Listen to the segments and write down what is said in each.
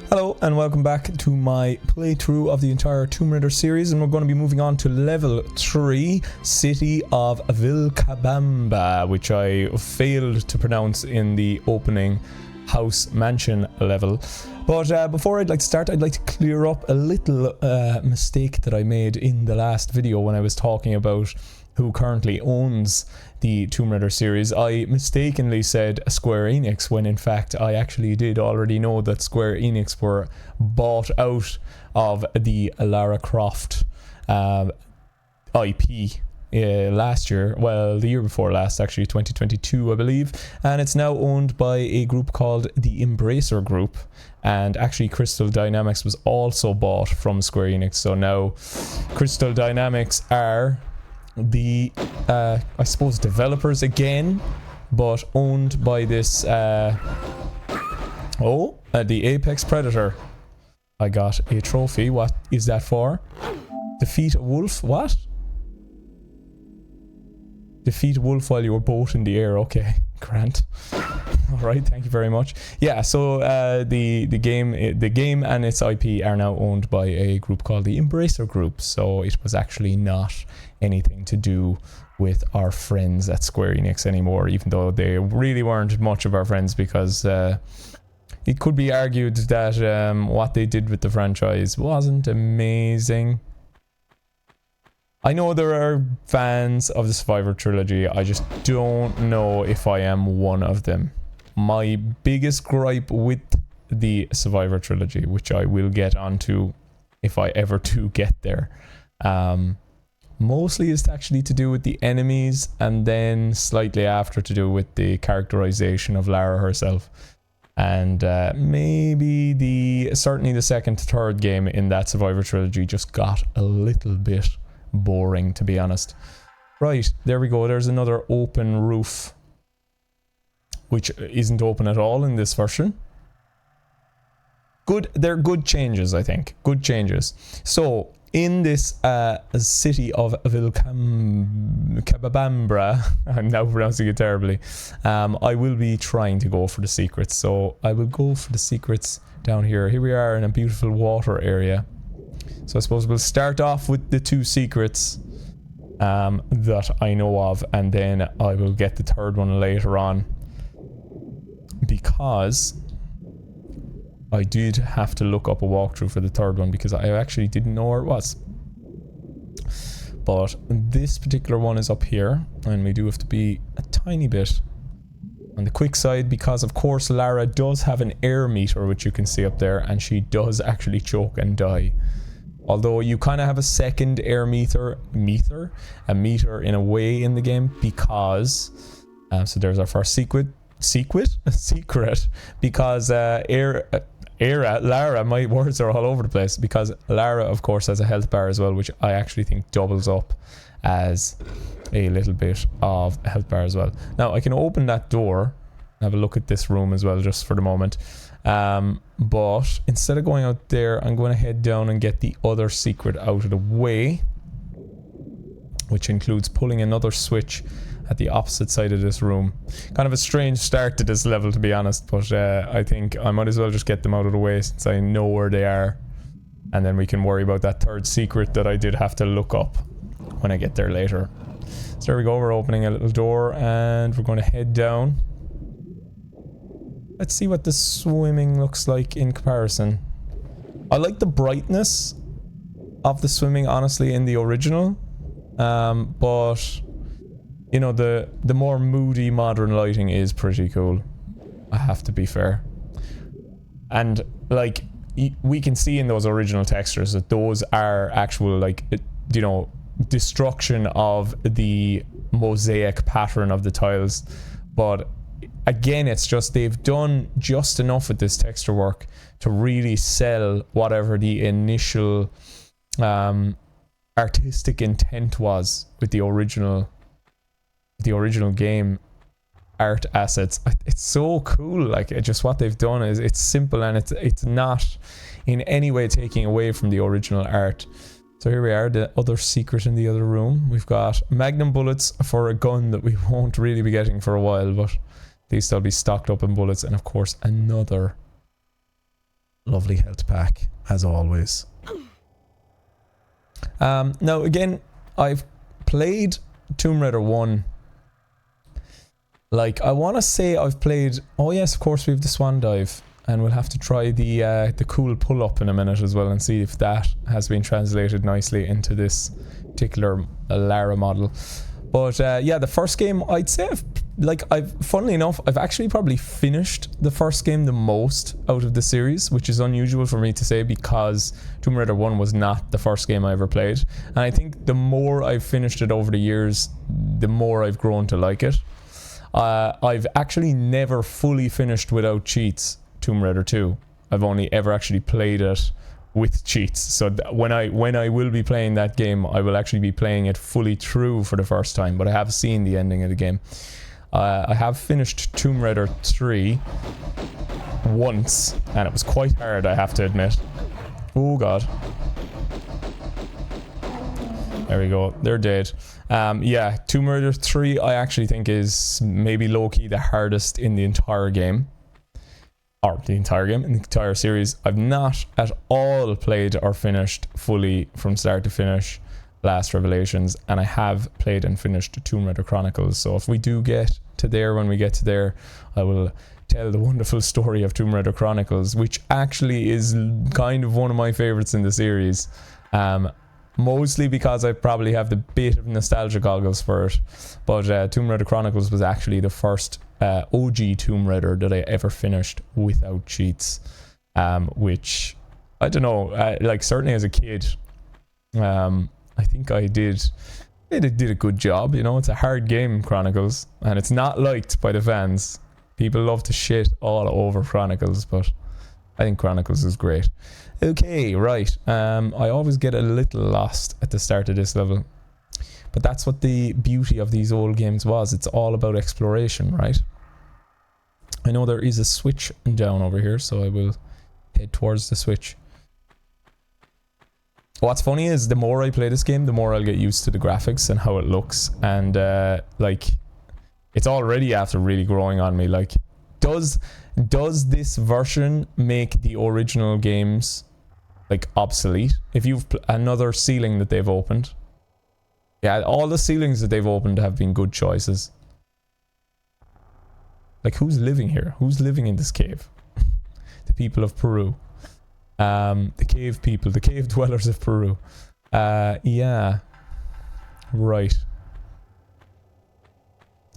Hello and welcome back to my playthrough of the entire Tomb Raider series, and we're going to be moving on to level 3, City of Vilcabamba, which I failed to pronounce in the opening house mansion level. But before I'd like to start, I'd like to clear up a little mistake that I made in the last video when I was talking about who currently owns the Tomb Raider series. I mistakenly said Square Enix, when in fact I actually did already know that Square Enix were bought out of the Lara Croft IP last year, well, the year before last, actually 2022 I believe, and it's now owned by a group called the Embracer Group, and actually Crystal Dynamics was also bought from Square Enix. So now Crystal Dynamics are the I suppose developers again, but owned by this the Apex Predator. I got a trophy. What is that for? Defeat a wolf? What? Defeat a wolf while you were both in the air. Okay, Grant. Alright, thank you very much. Yeah, so the game and its IP are now owned by a group called the Embracer Group, so it was actually not anything to do with our friends at Square Enix anymore, even though they really weren't much of our friends, because it could be argued that what they did with the franchise wasn't amazing. I know there are fans of the Survivor trilogy, I just don't know if I am one of them. My biggest gripe with the Survivor trilogy, which I will get onto if I ever do get there, mostly is actually to do with the enemies, and then slightly after to do with the characterization of Lara herself. And maybe certainly the second to third game in that Survivor trilogy just got a little bit boring, to be honest. Right, there we go. There's another open roof, which isn't open at all in this version. Good, they're good changes, I think. Good changes. So in this city of Vilcabamba, I'm now pronouncing it terribly, I will be trying to go for the secrets. So I will go for the secrets down here. Here we are in a beautiful water area. So I suppose we'll start off with the 2 secrets that I know of, and then I will get the third one later on, because I did have to look up a walkthrough for the third one because I actually didn't know where it was. But this particular one is up here, and we do have to be a tiny bit on the quick side, because of course Lara does have an air meter, which you can see up there, and she does actually choke and die. Although you kind of have a second air meter in a way in the game, because so there's our first secret, because Lara, my words are all over the place, because Lara of course has a health bar as well, which I actually think doubles up as a little bit of a health bar as well. Now I can open that door, have a look at this room as well just for the moment, but instead of going out there, I'm going to head down and get the other secret out of the way, which includes pulling another switch at the opposite side of this room. Kind of a strange start to this level, to be honest, but I think I might as well just get them out of the way since I know where they are, and then we can worry about that third secret that I did have to look up when I get there later. So there we go, we're opening a little door and we're going to head down. Let's see what the swimming looks like in comparison. I like the brightness of the swimming, honestly, in the original, but you know, the more moody modern lighting is pretty cool, I have to be fair. And like we can see in those original textures that those are actual, like, you know, destruction of the mosaic pattern of the tiles. But again, it's just they've done just enough with this texture work to really sell whatever the initial artistic intent was with the original game art assets. It's so cool. Like, just what they've done is, it's simple and it's not in any way taking away from the original art. So here we are, the other secret in the other room. We've got magnum bullets for a gun that we won't really be getting for a while, but at least I'll be stocked up in bullets. And of course, another lovely health pack, as always. Now again, I've played Tomb Raider 1. Like, I want to say I've played... Oh yes, of course we have the swan dive. And we'll have to try the cool pull-up in a minute as well and see if that has been translated nicely into this particular Lara model. But yeah, the first game, I'd say, funnily enough, I've actually probably finished the first game the most out of the series, which is unusual for me to say because Tomb Raider 1 was not the first game I ever played. And I think the more I've finished it over the years, the more I've grown to like it. I've actually never fully finished without cheats Tomb Raider 2. I've only ever actually played it with cheats. So when I will be playing that game, I will actually be playing it fully through for the first time. But I have seen the ending of the game. I have finished Tomb Raider 3 once, and it was quite hard, I have to admit. Oh god. There we go. They're dead. Yeah, Tomb Raider 3 I actually think is maybe low-key the hardest in the entire game. Or the entire game, in the entire series. I've not at all played or finished fully from start to finish Last Revelations, and I have played and finished Tomb Raider Chronicles. So if we do get to there, when we get to there, I will tell the wonderful story of Tomb Raider Chronicles, which actually is kind of one of my favorites in the series. Mostly because I probably have the bit of nostalgia goggles for it. But Tomb Raider Chronicles was actually the first OG Tomb Raider that I ever finished without cheats. Which, I don't know, like certainly as a kid, I think I did a good job. You know, it's a hard game, Chronicles, and it's not liked by the fans. People love to shit all over Chronicles, but I think Chronicles is great. Okay, right. I always get a little lost at the start of this level. But that's what the beauty of these old games was. It's all about exploration, right? I know there is a switch down over here, so I will head towards the switch. What's funny is the more I play this game, the more I'll get used to the graphics and how it looks. And like, it's already after really growing on me. Like, does this version make the original games like obsolete? If you've another ceiling that they've opened, yeah, all the ceilings that they've opened have been good choices. Like, who's living here? Who's living in this cave? The people of Peru. The cave people, the cave dwellers of Peru. Yeah. Right.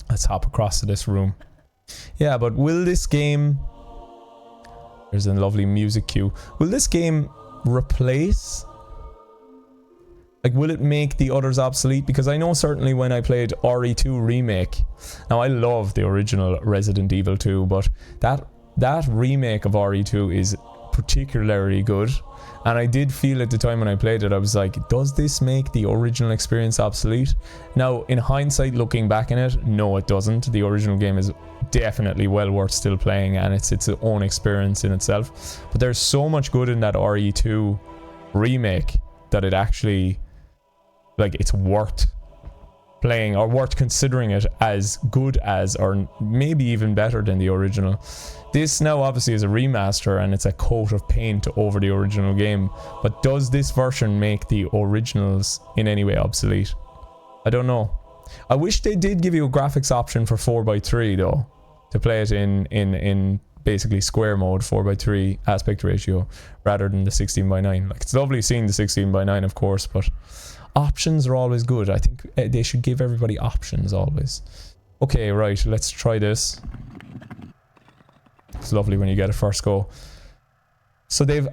Let's hop across to this room. Yeah, but will this game... There's a lovely music cue. Will this game replace... Like, will it make the others obsolete? Because I know certainly when I played RE2 Remake... Now, I love the original Resident Evil 2, but that remake of RE2 is particularly good. And I did feel at the time when I played it, I was like, does this make the original experience obsolete? Now, in hindsight, looking back in it, no, it doesn't. The original game is definitely well worth still playing, and it's its own experience in itself. But there's so much good in that RE2 remake that it actually, like, it's worth playing, or worth considering it as good as, or maybe even better than the original. This now obviously is a remaster and it's a coat of paint over the original game, but does this version make the originals in any way obsolete? I don't know. I wish they did give you a graphics option for 4:3 though, to play it in basically square mode, 4:3 aspect ratio, rather than the 16:9. Like, it's lovely seeing the 16:9, of course, but options are always good. I think they should give everybody options always. Okay, right, let's try this. It's lovely when you get a first go. So they've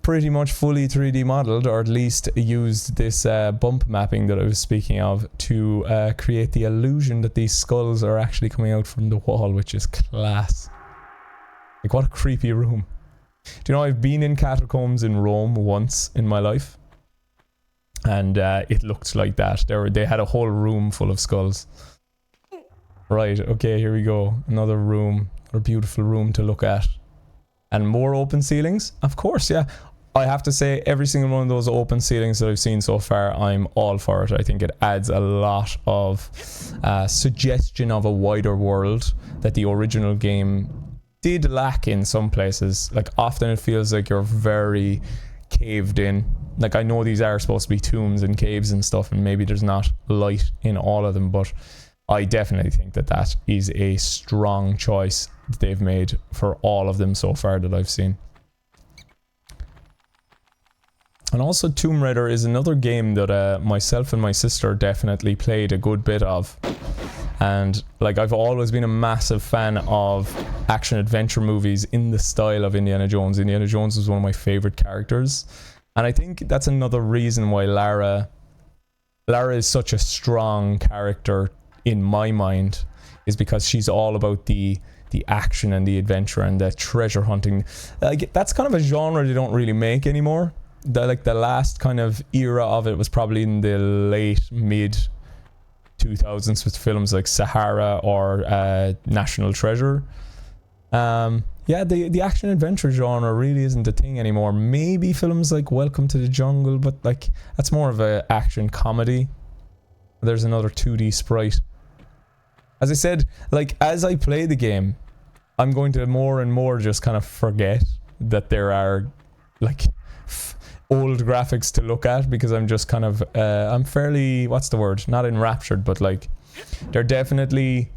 pretty much fully 3D modeled, or at least used this bump mapping that I was speaking of to create the illusion that these skulls are actually coming out from the wall, which is class. Like, what a creepy room. Do you know, I've been in catacombs in Rome once in my life, and it looked like that. They had a whole room full of skulls. Right, okay, here we go. Another room, a beautiful room to look at. And more open ceilings? Of course, yeah. I have to say, every single one of those open ceilings that I've seen so far, I'm all for it. I think it adds a lot of suggestion of a wider world that the original game did lack in some places. Like, often it feels like you're very caved in. Like, I know these are supposed to be tombs and caves and stuff, and maybe there's not light in all of them, but I definitely think that that is a strong choice that they've made for all of them so far that I've seen. And also, Tomb Raider is another game that myself and my sister definitely played a good bit of. And like, I've always been a massive fan of action adventure movies in the style of Indiana Jones. Indiana Jones was one of my favorite characters, and I think that's another reason why Lara is such a strong character in my mind, is because she's all about the action and the adventure and the treasure hunting. Like, that's kind of a genre they don't really make anymore. The last kind of era of it was probably in the late mid 2000s with films like Sahara or National Treasure. Yeah, the action adventure genre really isn't a thing anymore. Maybe films like Welcome to the Jungle, but like, that's more of a action comedy. There's another 2D sprite. As I said, like, as I play the game, I'm going to more and more just kind of forget that there are like old graphics to look at, because I'm just kind of I'm fairly, what's the word, not enraptured, but like, they're definitely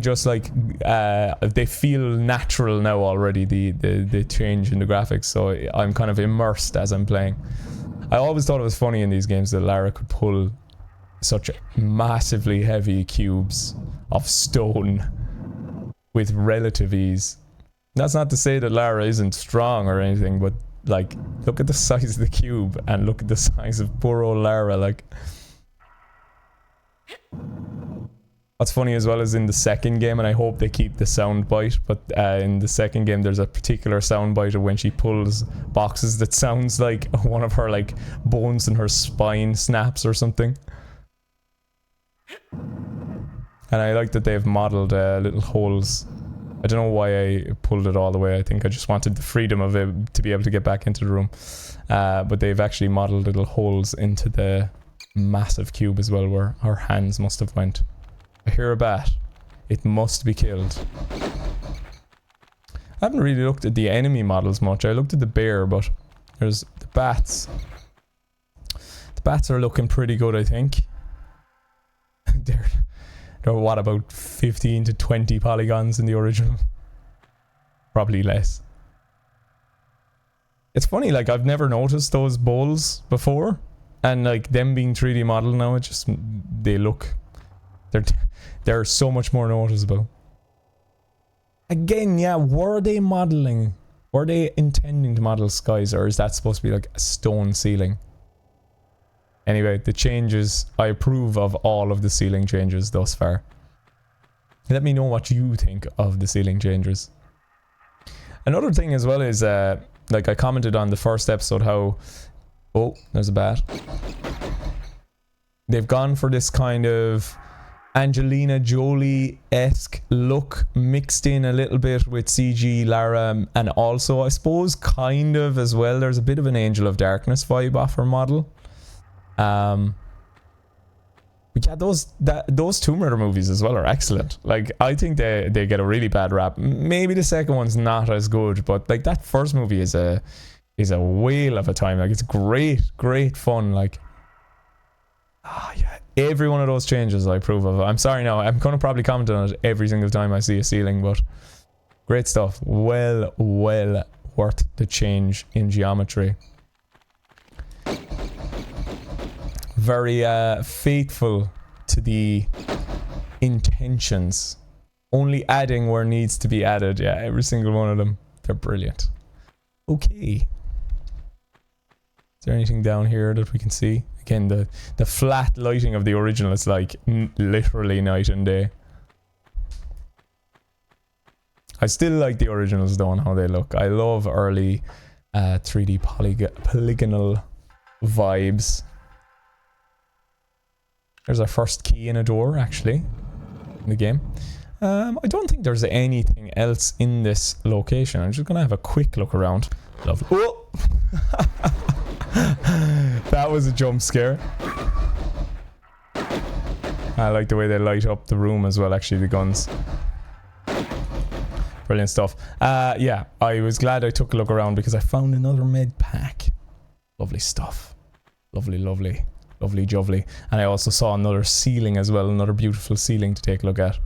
just like they feel natural now already, the change in the graphics, so I'm kind of immersed as I'm playing. I always thought it was funny in these games that Lara could pull such massively heavy cubes of stone with relative ease. That's not to say that Lara isn't strong or anything, but like, look at the size of the cube and look at the size of poor old Lara. Like, what's funny as well is in the second game, and I hope they keep the sound bite, but in the second game there's a particular sound bite of when she pulls boxes that sounds like one of her like bones in her spine snaps or something. And I like that they've modeled little holes. I don't know why I pulled it all the way. I think I just wanted the freedom of it to be able to get back into the room. But they've actually modeled little holes into the massive cube as well, where our hands must have went. I hear a bat. It must be killed. I haven't really looked at the enemy models much. I looked at the bear, but there's the bats. The bats are looking pretty good, I think. They're what, about 15 to 20 polygons in the original? Probably less. It's funny, like, I've never noticed those bowls before, and like, them being 3D modeled now, it just, they're so much more noticeable. Again, yeah, were they intending to model skies, or is that supposed to be like a stone ceiling? Anyway, the changes, I approve of all of the ceiling changes thus far. Let me know what you think of the ceiling changes. Another thing as well is, like, I commented on the first episode how... Oh, there's a bat. They've gone for this kind of Angelina Jolie-esque look, mixed in a little bit with CG Lara, and also, I suppose, kind of as well, there's a bit of an Angel of Darkness vibe off her model. But yeah, those Tomb Raider movies as well are excellent. Like, I think they get a really bad rap. Maybe the second one's not as good, but like, that first movie is a whale of a time. Like, it's great fun. Like, yeah, every one of those changes I approve of. I'm sorry now, I'm gonna probably comment on it every single time I see a ceiling, but great stuff. Well worth the change in geometry. Very faithful to the intentions, only adding where needs to be added. Yeah, every single one of them, they're brilliant. Okay, is there anything down here that we can see? Again, the flat lighting of the original is like literally night and day. I still like the originals though, and how they look. I love early 3D polygonal vibes. There's our first key in a door, actually, in the game. I don't think there's anything else in this location. I'm just gonna have a quick look around. Lovely. Oh! That was a jump scare. I like the way they light up the room as well, actually, the guns. Brilliant stuff. Yeah, I was glad I took a look around because I found another med pack. Lovely stuff. Lovely, lovely. Lovely jovely. And I also saw another ceiling as well, another beautiful ceiling to take a look at.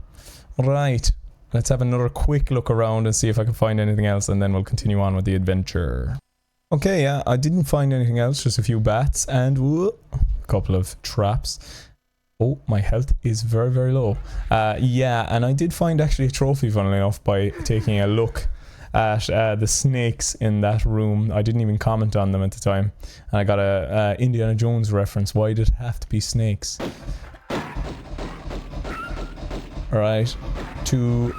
Right, let's have another quick look around and see if I can find anything else, and then we'll continue on with the adventure. Okay, yeah, I didn't find anything else, just a few bats and a couple of traps. Oh, my health is very, very low. Yeah, and I did find actually a trophy, funnily enough, by taking a look at the snakes in that room. I didn't even comment on them at the time. And I got a Indiana Jones reference. Why did it have to be snakes? Alright, 2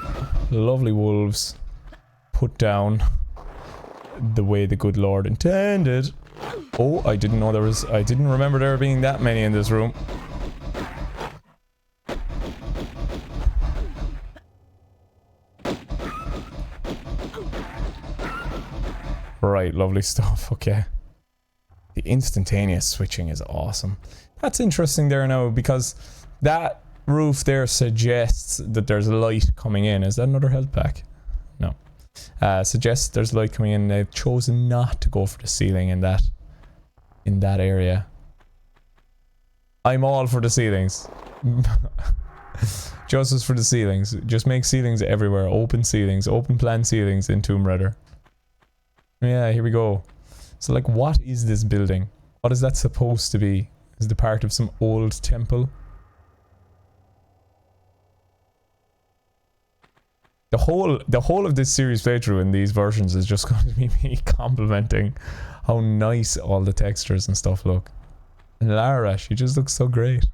lovely wolves put down the way the good Lord intended. Oh, I didn't know there was... I didn't remember there being that many in this room. Right, lovely stuff, okay. The instantaneous switching is awesome. That's interesting there now, because that roof there suggests that there's light coming in. Is that another health pack? No. Suggests there's light coming in. They've chosen not to go for the ceiling in that area. I'm all for the ceilings. Justice for the ceilings. Just make ceilings everywhere. Open ceilings. Open plan ceilings in Tomb Raider. Yeah, here we go. So, like, what is this building? What is that supposed to be? Is it part of some old temple? The whole of this series playthrough in these versions is just going to be me complimenting how nice all the textures and stuff look. And Lara, she just looks so great.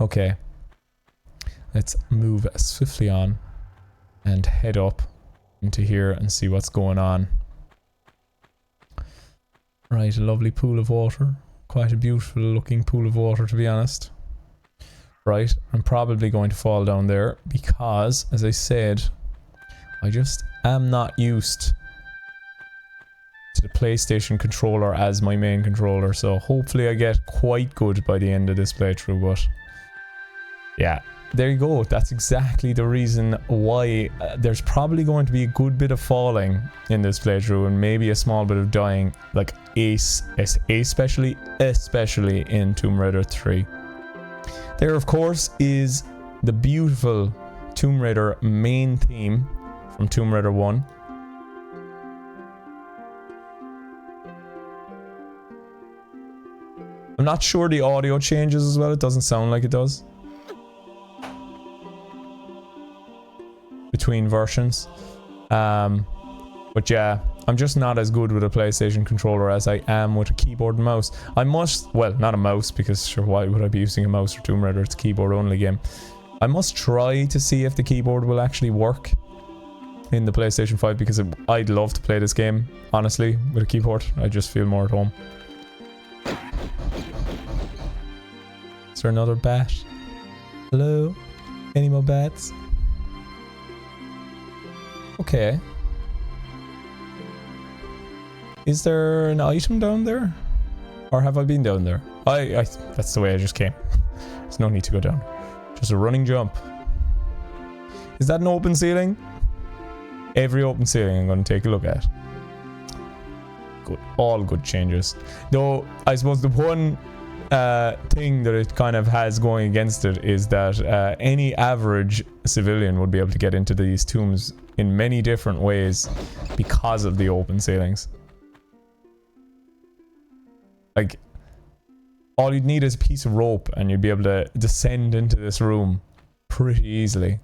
Okay. Let's move swiftly on and head up into here and see what's going on. Right, a lovely pool of water. Quite a beautiful looking pool of water, to be honest. Right, I'm probably going to fall down there because, as I said, I just am not used to the PlayStation controller as my main controller, so hopefully I get quite good by the end of this playthrough, but yeah, there you go. That's exactly the reason why there's probably going to be a good bit of falling in this playthrough and maybe a small bit of dying, like especially in Tomb Raider 3. There, of course, is the beautiful Tomb Raider main theme from Tomb Raider 1. I'm not sure the audio changes as well. It doesn't sound like it does between versions. But yeah, I'm just not as good with a PlayStation controller as I am with a keyboard and mouse. I must, well, not a mouse, because sure, why would I be using a mouse for Tomb Raider? It's a keyboard only game. I must try to see if the keyboard will actually work in the PlayStation 5, because I'd love to play this game, honestly, with a keyboard. I just feel more at home. Is there another bat? Hello? Any more bats? Okay. Is there an item down there? Or have I been down there? That's the way I just came. There's no need to go down. Just a running jump. Is that an open ceiling? Every open ceiling I'm going to take a look at. Good. All good changes. Though, I suppose the one thing that it kind of has going against it is that any average civilian would be able to get into these tombs in many different ways because of the open ceilings. Like, all you'd need is a piece of rope and you'd be able to descend into this room pretty easily.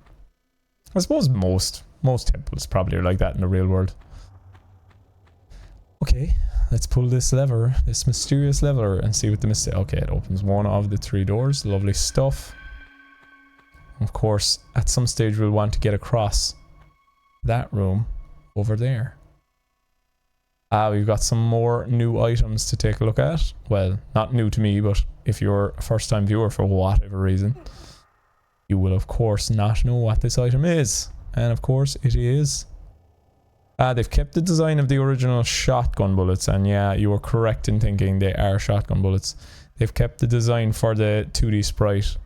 I suppose most temples probably are like that in the real world. Okay, let's pull this lever, this mysterious lever, and see what the mistake... Okay, it opens one of the 3 doors. Lovely stuff. Of course, at some stage we'll want to get across that room over there. We've got some more new items to take a look at. Well, not new to me, but if you're a first-time viewer for whatever reason. you will of course not know what this item is. And of course it is... they've kept the design of the original shotgun bullets, and yeah, you were correct in thinking they are shotgun bullets. They've kept the design for the 2D sprite.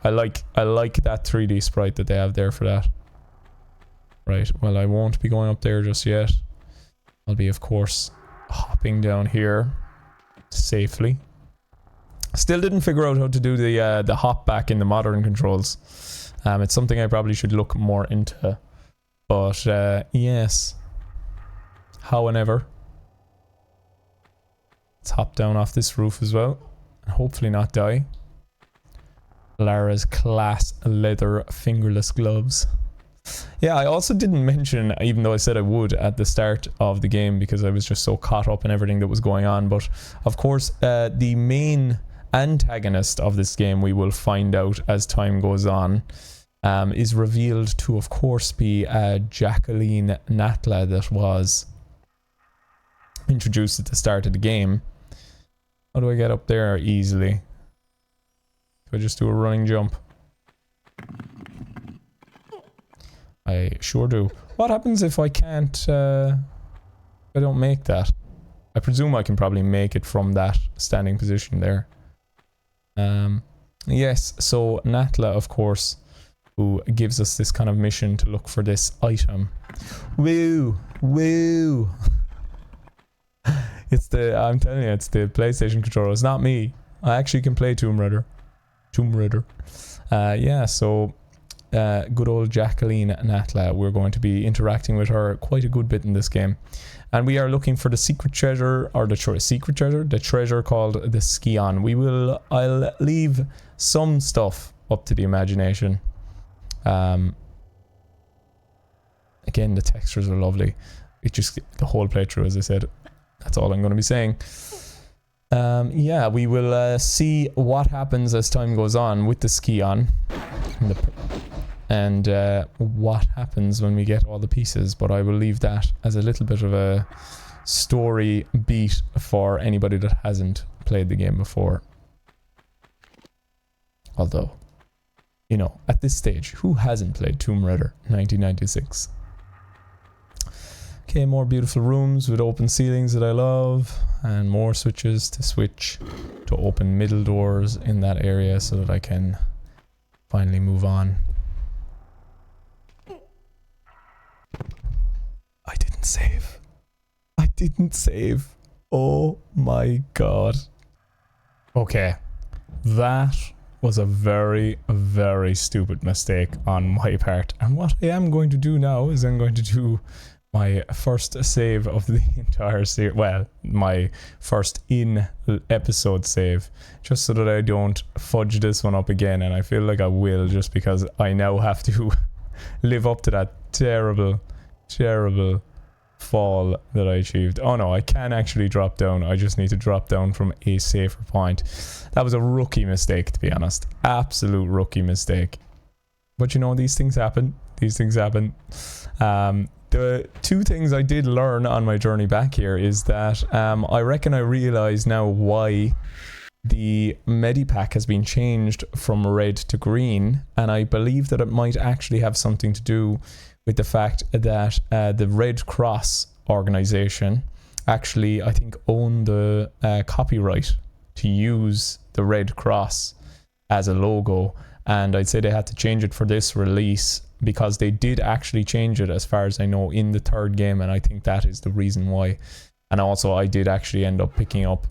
I like that 3D sprite that they have there for that. Right, well, I won't be going up there just yet. I'll be, of course, hopping down here safely. Still didn't figure out how to do the hop back in the modern controls. It's something I probably should look more into. But, yes. However, let's hop down off this roof as well. And hopefully not die. Lara's class leather fingerless gloves. Yeah, I also didn't mention, even though I said I would at the start of the game because I was just so caught up in everything that was going on. But, of course, the main antagonist of this game, we will find out as time goes on, is revealed to, of course, be Jacqueline Natla that was introduced at the start of the game. How do I get up there easily? Do I just do a running jump? I sure do. What happens if I can't, I don't make that? I presume I can probably make it from that standing position there. Yes, so Natla, of course, who gives us this kind of mission to look for this item. Woo! Woo! It's the, I'm telling you, it's the PlayStation controller. It's not me. I actually can play Tomb Raider. Tomb Raider. Yeah, so good old Jacqueline Natla. We're going to be interacting with her quite a good bit in this game. And we are looking for the secret treasure, or the secret treasure? The treasure called the Skion. I'll leave some stuff up to the imagination. Again, the textures are lovely. It just, the whole playthrough, as I said. That's all I'm going to be saying. Yeah, we will see what happens as time goes on with the Skion. And what happens when we get all the pieces. But I will leave that as a little bit of a story beat for anybody that hasn't played the game before. Although, you know, at this stage, who hasn't played Tomb Raider 1996? Okay, more beautiful rooms with open ceilings that I love, and more switches to switch to open middle doors in that area so that I can finally move on. I didn't save. I didn't save. Oh my god. Okay, that was a very, very stupid mistake on my part. And what I am going to do now is I'm going to do my first save of the entire series. Well, my first in-episode save. Just so that I don't fudge this one up again. And I feel like I will, just because I now have to live up to that terrible, terrible fall that I achieved. Oh no, I can actually drop down. I just need to drop down from a safer point. That was a rookie mistake, to be honest. Absolute rookie mistake. But you know, these things happen. These things happen. The two things I did learn on my journey back here is that I reckon I realize now why the Medipack has been changed from red to green, and I believe that it might actually have something to do with the fact that the Red Cross organization actually, I think, own the copyright to use the Red Cross as a logo, and I'd say they had to change it for this release because they did actually change it, as far as I know, in the third game, and I think that is the reason why. And also I did actually end up picking up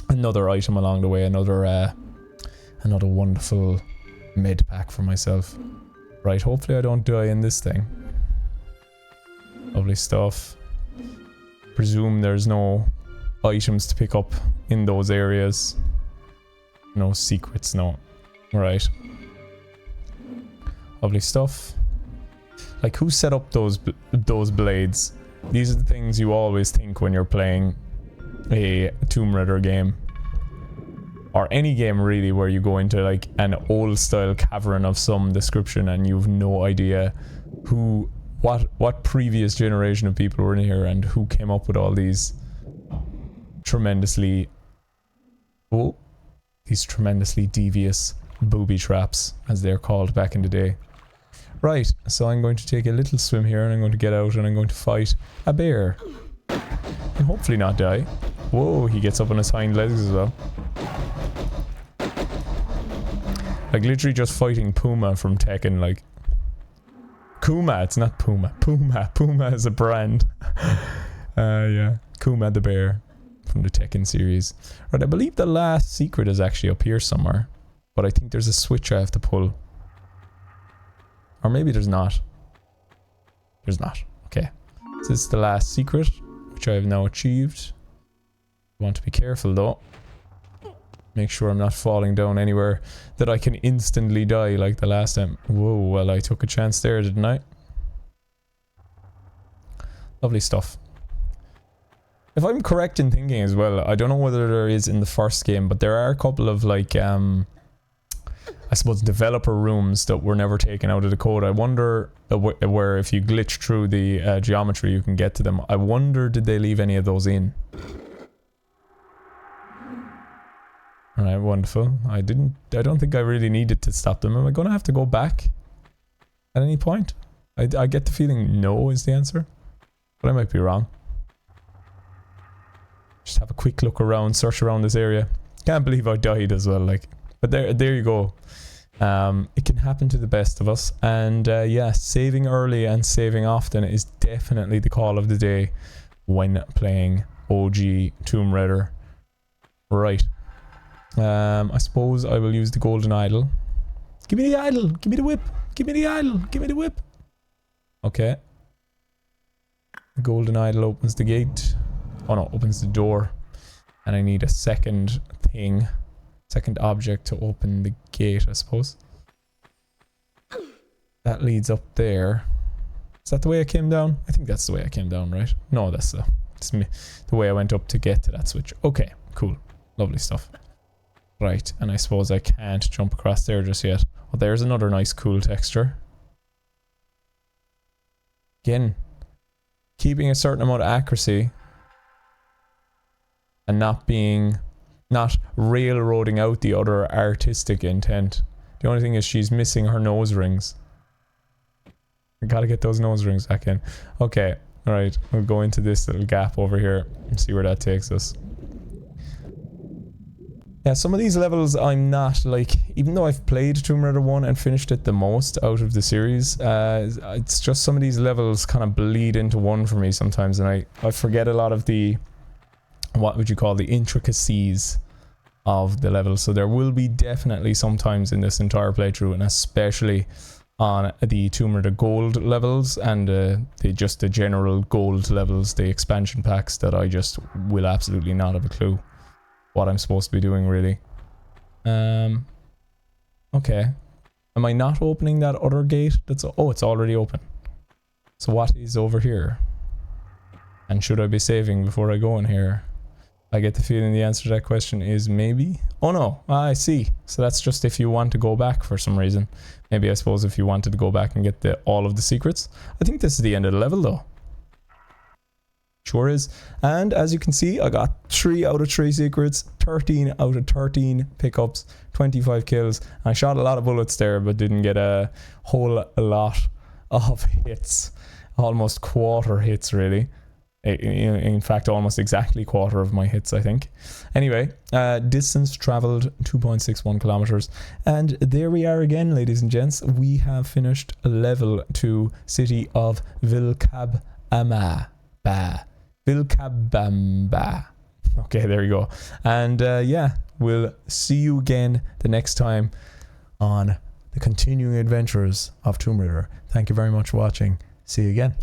another item along the way, another wonderful med pack for myself. Right, hopefully I don't die in this thing. Lovely stuff. Presume there's no items to pick up in those areas. No secrets, no. Right. Lovely stuff. Like, who set up those blades? These are the things you always think when you're playing a Tomb Raider game. Or any game really, where you go into like an old style cavern of some description and you've no idea what previous generation of people were in here and who came up with all these tremendously devious booby traps, as they're called back in the day. Right, so I'm going to take a little swim here and I'm going to get out and I'm going to fight a bear. And hopefully not die. Whoa, he gets up on his hind legs as well. Like literally just fighting Puma from Tekken, like. Kuma, it's not Puma. Puma is a brand. Yeah, Kuma the bear from the Tekken series. Right, I believe the last secret is actually up here somewhere. But I think there's a switch I have to pull. Or maybe there's not. There's not. Okay. This is the last secret, which I have now achieved. I want to be careful though. Make sure I'm not falling down anywhere that I can instantly die like the last time. Whoa, well I took a chance there, didn't I? Lovely stuff. If I'm correct in thinking as well, I don't know whether there is in the first game, but there are a couple of like, I suppose developer rooms that were never taken out of the code. I wonder where if you glitch through the geometry you can get to them. I wonder did they leave any of those in? Alright, wonderful. I don't think I really needed to stop them. Am I gonna have to go back at any point? I get the feeling no is the answer, but I might be wrong. Just have a quick look around, search around this area. Can't believe I died as well, like. But there you go. It can happen to the best of us, and yeah, saving early and saving often is definitely the call of the day when playing OG Tomb Raider. Right. I suppose I will use the golden idol. Give me the idol! Give me the whip! Give me the idol! Give me the whip! Okay. The golden idol opens the gate. Oh no, opens the door. And I need a second thing. Second object to open the gate, I suppose. That leads up there. Is that the way I came down? I think that's the way I came down, right? No, that's the way I went up to get to that switch. Okay, cool. Lovely stuff. Right, and I suppose I can't jump across there just yet. Well, there's another nice cool texture. Again, keeping a certain amount of accuracy and not railroading out the other artistic intent. The only thing is she's missing her nose rings. I gotta get those nose rings back in. Okay, alright, we'll go into this little gap over here and see where that takes us. Yeah, some of these levels I'm not, like, even though I've played Tomb Raider 1 and finished it the most out of the series, it's just some of these levels kind of bleed into one for me sometimes, and I forget a lot of the, what would you call, the intricacies of the level. So there will be definitely sometimes in this entire playthrough, and especially on the Tomb Raider Gold levels and just the general gold levels, the expansion packs, that I just will absolutely not have a clue what I'm supposed to be doing, really. Okay. Am I not opening that other gate? Oh, it's already open. So what is over here? And should I be saving before I go in here? I get the feeling the answer to that question is maybe. Oh no, I see. So that's just if you want to go back for some reason. Maybe I suppose if you wanted to go back and get all of the secrets. I think this is the end of the level though. Sure is. And as you can see, I got 3 out of 3 secrets, 13 out of 13 pickups, 25 kills. I shot a lot of bullets there, but didn't get a whole lot of hits. Almost quarter hits, really. In fact, almost exactly quarter of my hits, I think. Anyway, distance traveled 2.61 kilometers. And there we are again, ladies and gents. We have finished level 2, city of Vilcabamba. Vilcabamba. Okay, there you go. And yeah, we'll see you again the next time on the continuing adventures of Tomb Raider. Thank you very much for watching. See you again.